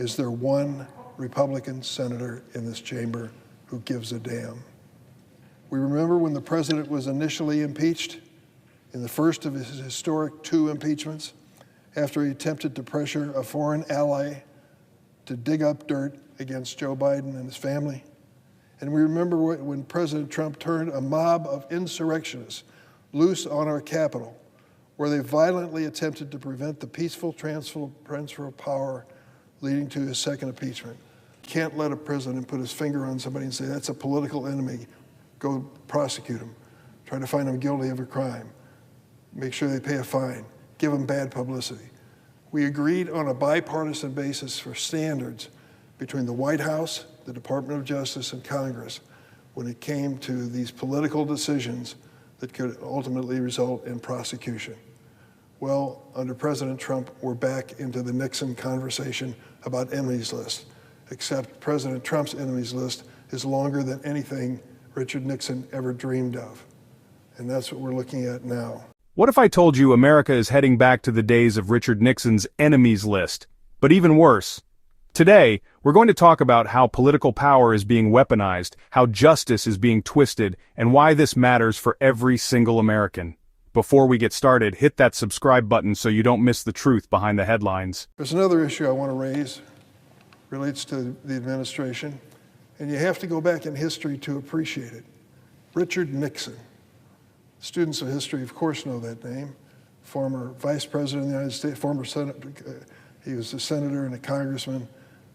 Is there one Republican senator in this chamber who gives a damn? We remember when the president was initially impeached in the first of his historic 2 impeachments after he attempted to pressure a foreign ally to dig up dirt against Joe Biden and his family. And we remember when President Trump turned a mob of insurrectionists loose on our Capitol, where they violently attempted to prevent the peaceful transfer of power leading to his second impeachment. You can't let a president put his finger on somebody and say, that's a political enemy, go prosecute him. Try to find him guilty of a crime. Make sure they pay a fine. Give them bad publicity. We agreed on a bipartisan basis for standards between the White House, the Department of Justice, and Congress when it came to these political decisions that could ultimately result in prosecution. Well, under President Trump, we're back into the Nixon conversation about enemies list, except President Trump's enemies list is longer than anything Richard Nixon ever dreamed of. And that's what we're looking at now. What if I told you America is heading back to the days of Richard Nixon's enemies list, but even worse? Today, we're going to talk about how political power is being weaponized, how justice is being twisted, and why this matters for every single American. Before we get started, hit that subscribe button so you don't miss the truth behind the headlines. There's another issue I want to raise, relates to the administration, and you have to go back in history to appreciate it. Richard Nixon. Students of history, of course, know that name. Former vice president of the United States, former senator, he was a senator and a congressman,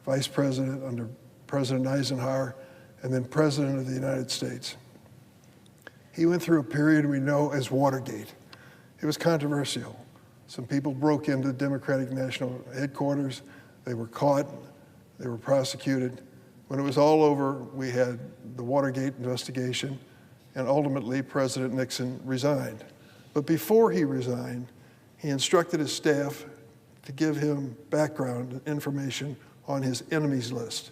vice president under President Eisenhower, and then president of the United States. He went through a period we know as Watergate. It was controversial. Some people broke into the Democratic National Headquarters. They were caught. They were prosecuted. When it was all over, we had the Watergate investigation, and ultimately President Nixon resigned. But before he resigned, he instructed his staff to give him background information on his enemies list,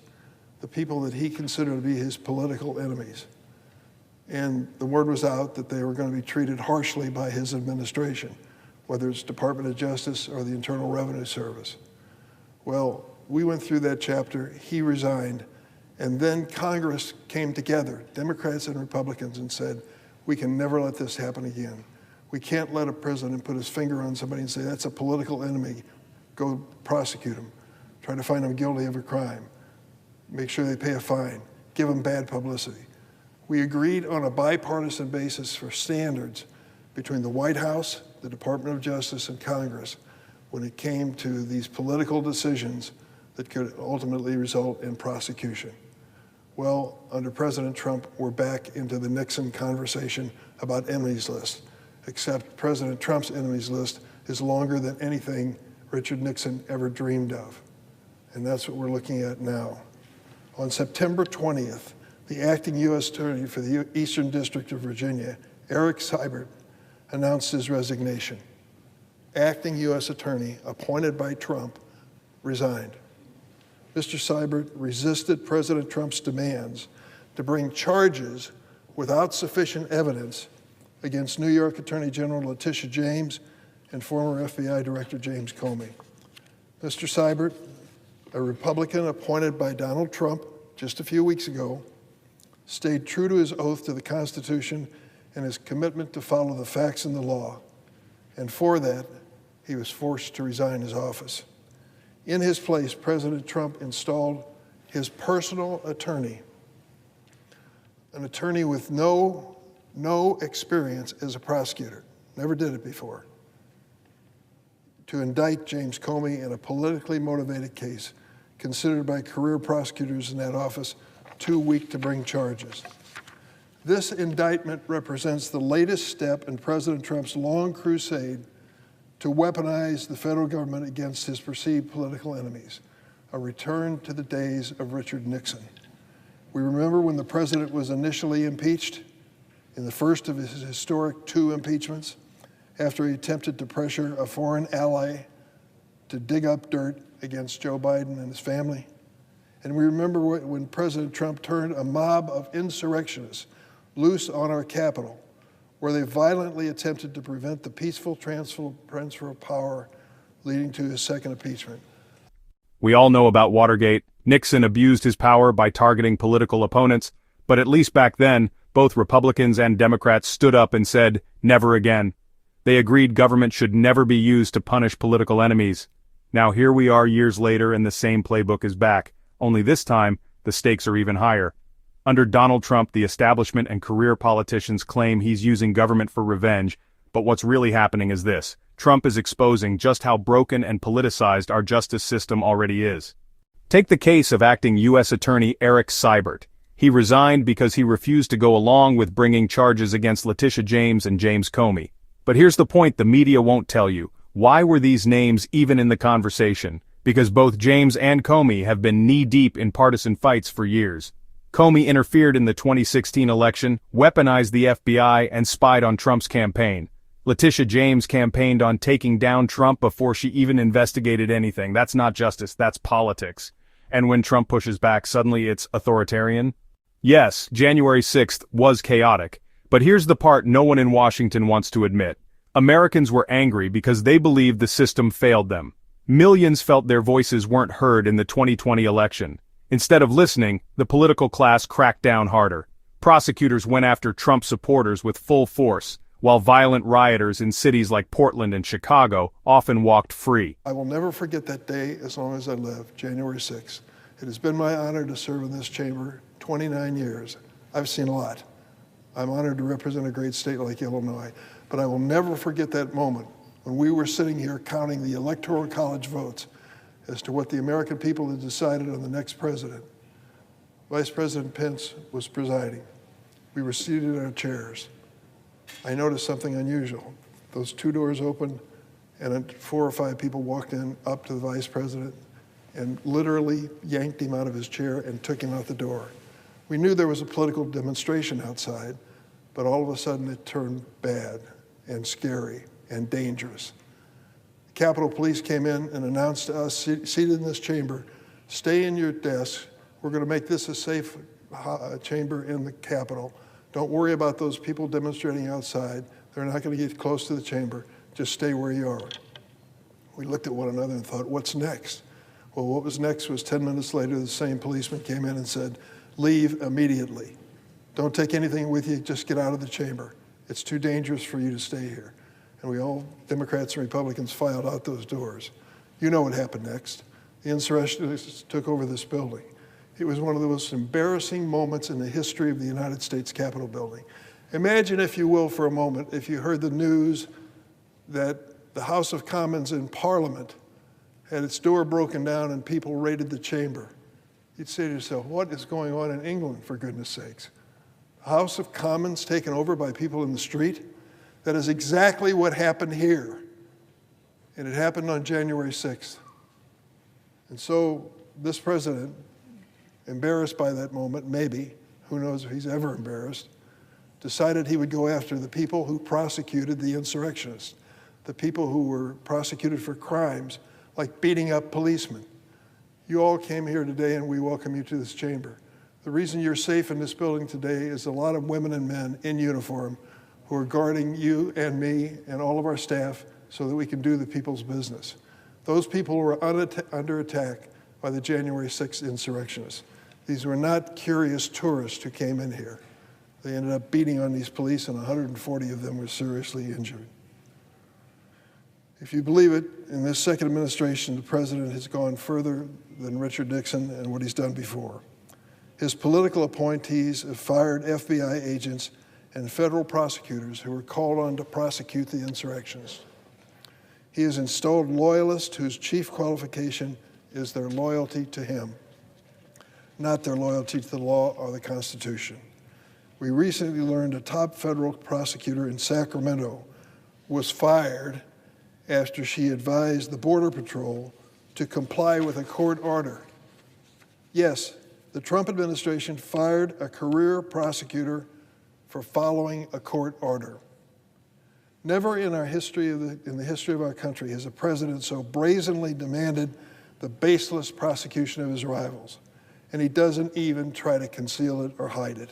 the people that he considered to be his political enemies. And the word was out that they were going to be treated harshly by his administration, whether it's Department of Justice or the Internal Revenue Service. Well, we went through that chapter, he resigned, and then Congress came together, Democrats and Republicans, and said, we can never let this happen again. We can't let a president put his finger on somebody and say, that's a political enemy, go prosecute him. Try to find him guilty of a crime. Make sure they pay a fine. Give them bad publicity. We agreed on a bipartisan basis for standards between the White House, the Department of Justice, and Congress when it came to these political decisions that could ultimately result in prosecution. Well, under President Trump, we're back into the Nixon conversation about enemies list, except President Trump's enemies list is longer than anything Richard Nixon ever dreamed of. And that's what we're looking at now. On September 20th, the acting U.S. Attorney for the Eastern District of Virginia, Eric Cybert, announced his resignation. Acting U.S. Attorney appointed by Trump resigned. Mr. Cybert resisted President Trump's demands to bring charges without sufficient evidence against New York Attorney General Letitia James and former FBI Director James Comey. Mr. Cybert, a Republican appointed by Donald Trump just a few weeks ago, stayed true to his oath to the Constitution and his commitment to follow the facts and the law. And for that, he was forced to resign his office. In his place, President Trump installed his personal attorney, an attorney with no experience as a prosecutor, never did it before, to indict James Comey in a politically motivated case considered by career prosecutors in that office too weak to bring charges. This indictment represents the latest step in President Trump's long crusade to weaponize the federal government against his perceived political enemies, a return to the days of Richard Nixon. We remember when the president was initially impeached in the first of his historic 2 impeachments after he attempted to pressure a foreign ally to dig up dirt against Joe Biden and his family. And we remember when President Trump turned a mob of insurrectionists loose on our Capitol, where they violently attempted to prevent the peaceful transfer of power leading to his second impeachment. We all know about Watergate. Nixon abused his power by targeting political opponents, but at least back then, both Republicans and Democrats stood up and said, never again. They agreed government should never be used to punish political enemies. Now here we are years later and the same playbook is back, only this time, the stakes are even higher. Under Donald Trump, the establishment and career politicians claim he's using government for revenge, but what's really happening is this. Trump is exposing just how broken and politicized our justice system already is. Take the case of acting U.S. Attorney Eric Cybert. He resigned because he refused to go along with bringing charges against Letitia James and James Comey. But here's the point the media won't tell you. Why were these names even in the conversation? Because both James and Comey have been knee-deep in partisan fights for years. Comey interfered in the 2016 election, weaponized the FBI, and spied on Trump's campaign. Letitia James campaigned on taking down Trump before she even investigated anything. That's not justice, that's politics. And when Trump pushes back, suddenly it's authoritarian? Yes, January 6th was chaotic. But here's the part no one in Washington wants to admit. Americans were angry because they believed the system failed them. Millions felt their voices weren't heard in the 2020 election. Instead of listening, the political class cracked down harder. Prosecutors went after Trump supporters with full force, while violent rioters in cities like Portland and Chicago often walked free. I will never forget that day as long as I live, January 6th. It has been my honor to serve in this chamber 29 years. I've seen a lot. I'm honored to represent a great state like Illinois, but I will never forget that moment when we were sitting here counting the Electoral College votes as to what the American people had decided on the next president. Vice President Pence was presiding. We were seated in our chairs. I noticed something unusual. Those two doors opened, and 4 or 5 people walked in up to the vice president and literally yanked him out of his chair and took him out the door. We knew there was a political demonstration outside, but all of a sudden it turned bad and scary and dangerous. The Capitol Police came in and announced to us seated in this chamber, stay in your desks. We're going to make this a safe chamber in the Capitol. Don't worry about those people demonstrating outside. They're not going to get close to the chamber. Just stay where you are. We looked at one another and thought, what's next? Well, what was next was 10 minutes later, the same policeman came in and said, leave immediately. Don't take anything with you, just get out of the chamber. It's too dangerous for you to stay here. And we all, Democrats and Republicans, filed out those doors. You know what happened next. The insurrectionists took over this building. It was one of the most embarrassing moments in the history of the United States Capitol building. Imagine, if you will, for a moment, if you heard the news that the House of Commons in Parliament had its door broken down and people raided the chamber. You'd say to yourself, what is going on in England, for goodness sakes? The House of Commons taken over by people in the street? That is exactly what happened here. And it happened on January 6th. And so this president, embarrassed by that moment, maybe, who knows if he's ever embarrassed, decided he would go after the people who prosecuted the insurrectionists, the people who were prosecuted for crimes like beating up policemen. You all came here today and we welcome you to this chamber. The reason you're safe in this building today is a lot of women and men in uniform who are guarding you and me and all of our staff so that we can do the people's business. Those people were under attack by the January 6th insurrectionists. These were not curious tourists who came in here. They ended up beating on these police, and 140 of them were seriously injured. If you believe it, in this second administration, the president has gone further than Richard Nixon and what he's done before. His political appointees have fired FBI agents and federal prosecutors who were called on to prosecute the insurrectionists. He has installed loyalists whose chief qualification is their loyalty to him, not their loyalty to the law or the Constitution. We recently learned a top federal prosecutor in Sacramento was fired after she advised the Border Patrol to comply with a court order. Yes, the Trump administration fired a career prosecutor for following a court order. Never in our history in the history of our country has a president so brazenly demanded the baseless prosecution of his rivals, and he doesn't even try to conceal it or hide it.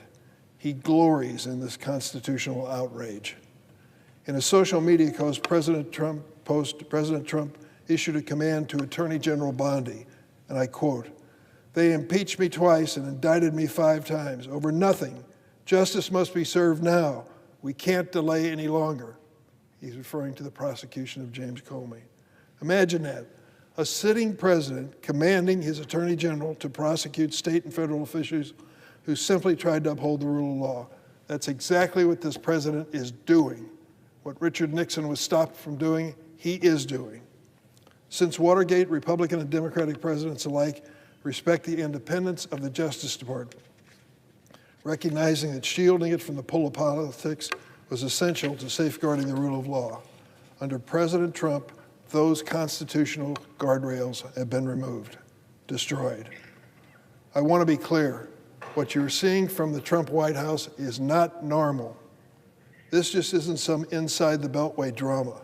He glories in this constitutional outrage. In a social media post, President Trump issued a command to Attorney General Bondi, and I quote, "They impeached me twice and indicted me 5 times over nothing. Justice must be served now. We can't delay any longer." He's referring to the prosecution of James Comey. Imagine that, a sitting president commanding his attorney general to prosecute state and federal officials who simply tried to uphold the rule of law. That's exactly what this president is doing. What Richard Nixon was stopped from doing, he is doing. Since Watergate, Republican and Democratic presidents alike respect the independence of the Justice Department, recognizing that shielding it from the pull of politics was essential to safeguarding the rule of law. Under President Trump, those constitutional guardrails have been removed, destroyed. I want to be clear. What you're seeing from the Trump White House is not normal. This just isn't some inside the Beltway drama.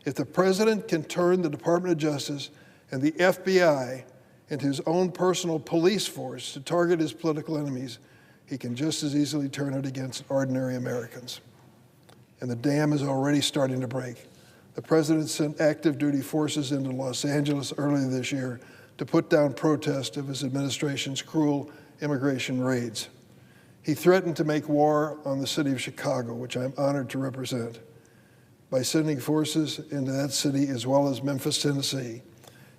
If the president can turn the Department of Justice and the FBI into his own personal police force to target his political enemies, he can just as easily turn it against ordinary Americans. And the dam is already starting to break. The president sent active duty forces into Los Angeles earlier this year to put down protest of his administration's cruel immigration raids. He threatened to make war on the city of Chicago, which I'm honored to represent, by sending forces into that city as well as Memphis, Tennessee,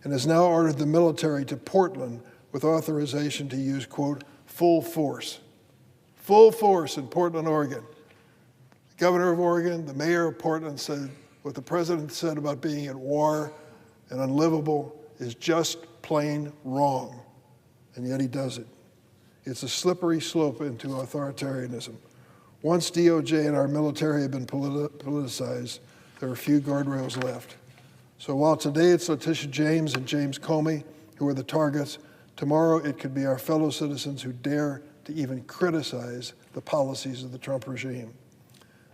and has now ordered the military to Portland with authorization to use, quote, full force in Portland, Oregon. The governor of Oregon, the mayor of Portland said what the president said about being at war and unlivable is just plain wrong, and yet he does it. It's a slippery slope into authoritarianism. Once DOJ and our military have been politicized, there are few guardrails left. So while today it's Letitia James and James Comey who are the targets, tomorrow it could be our fellow citizens who dare to even criticize the policies of the Trump regime.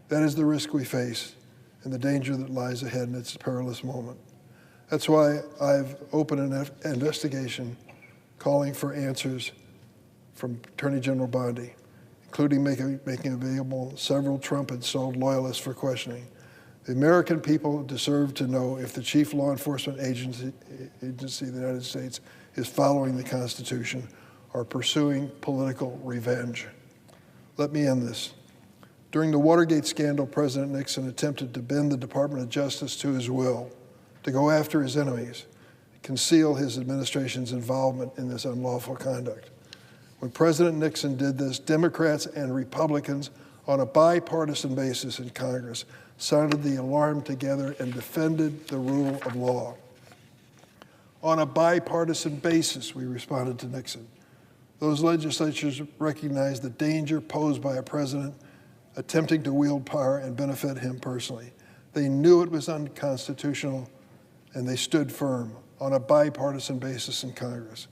That is the risk we face and the danger that lies ahead in its perilous moment. That's why I've opened an investigation calling for answers from Attorney General Bondi, including making available several Trump-installed loyalists for questioning. The American people deserve to know if the chief law enforcement agency of the United States is following the Constitution or pursuing political revenge. Let me end this. During the Watergate scandal, President Nixon attempted to bend the Department of Justice to his will, to go after his enemies, conceal his administration's involvement in this unlawful conduct. When President Nixon did this, Democrats and Republicans on a bipartisan basis in Congress sounded the alarm together and defended the rule of law. On a bipartisan basis, we responded to Nixon. Those legislatures recognized the danger posed by a president attempting to wield power and benefit him personally. They knew it was unconstitutional, and they stood firm on a bipartisan basis in Congress.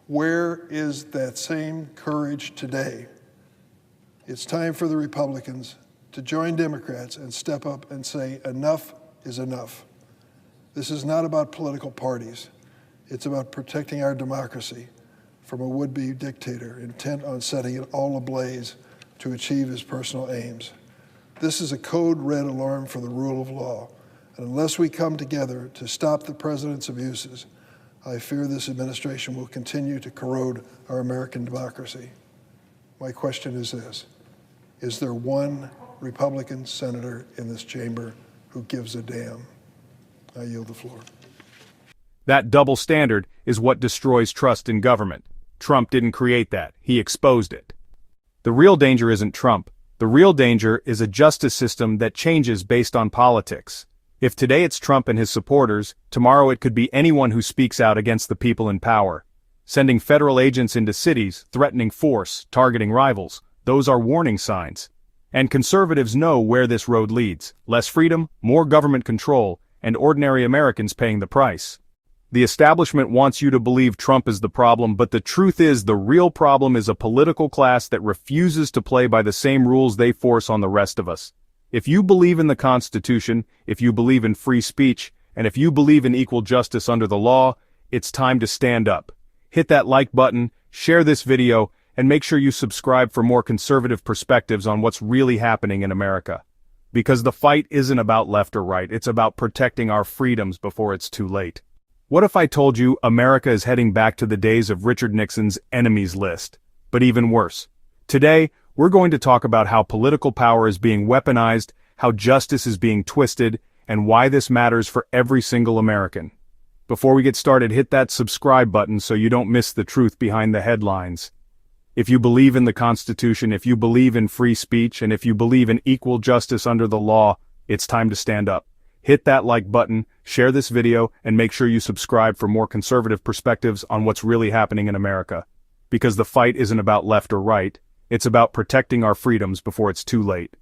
Where is that same courage today? It's time for the Republicans to join Democrats and step up and say enough is enough. This is not about political parties. It's about protecting our democracy from a would-be dictator intent on setting it all ablaze to achieve his personal aims. This is a code red alarm for the rule of law. And unless we come together to stop the president's abuses, I fear this administration will continue to corrode our American democracy. My question is this: is there one Republican senator in this chamber who gives a damn? I yield the floor. That double standard is what destroys trust in government. Trump didn't create that. He exposed it. The real danger isn't Trump. The real danger is a justice system that changes based on politics. If today it's Trump and his supporters, tomorrow it could be anyone who speaks out against the people in power. Sending federal agents into cities, threatening force, targeting rivals, those are warning signs. And conservatives know where this road leads: less freedom, more government control, and ordinary Americans paying the price. The establishment wants you to believe Trump is the problem, but the truth is the real problem is a political class that refuses to play by the same rules they force on the rest of us. If you believe in the Constitution, if you believe in free speech, and if you believe in equal justice under the law, it's time to stand up. Hit that like button, share this video, and make sure you subscribe for more conservative perspectives on what's really happening in America. Because the fight isn't about left or right, it's about protecting our freedoms before it's too late. What if I told you America is heading back to the days of Richard Nixon's enemies list? But even worse. Today, we're going to talk about how political power is being weaponized, how justice is being twisted, and why this matters for every single American. Before we get started, hit that subscribe button so you don't miss the truth behind the headlines. If you believe in the Constitution, if you believe in free speech, and if you believe in equal justice under the law, it's time to stand up. Hit that like button, share this video, and make sure you subscribe for more conservative perspectives on what's really happening in America. Because the fight isn't about left or right, it's about protecting our freedoms before it's too late.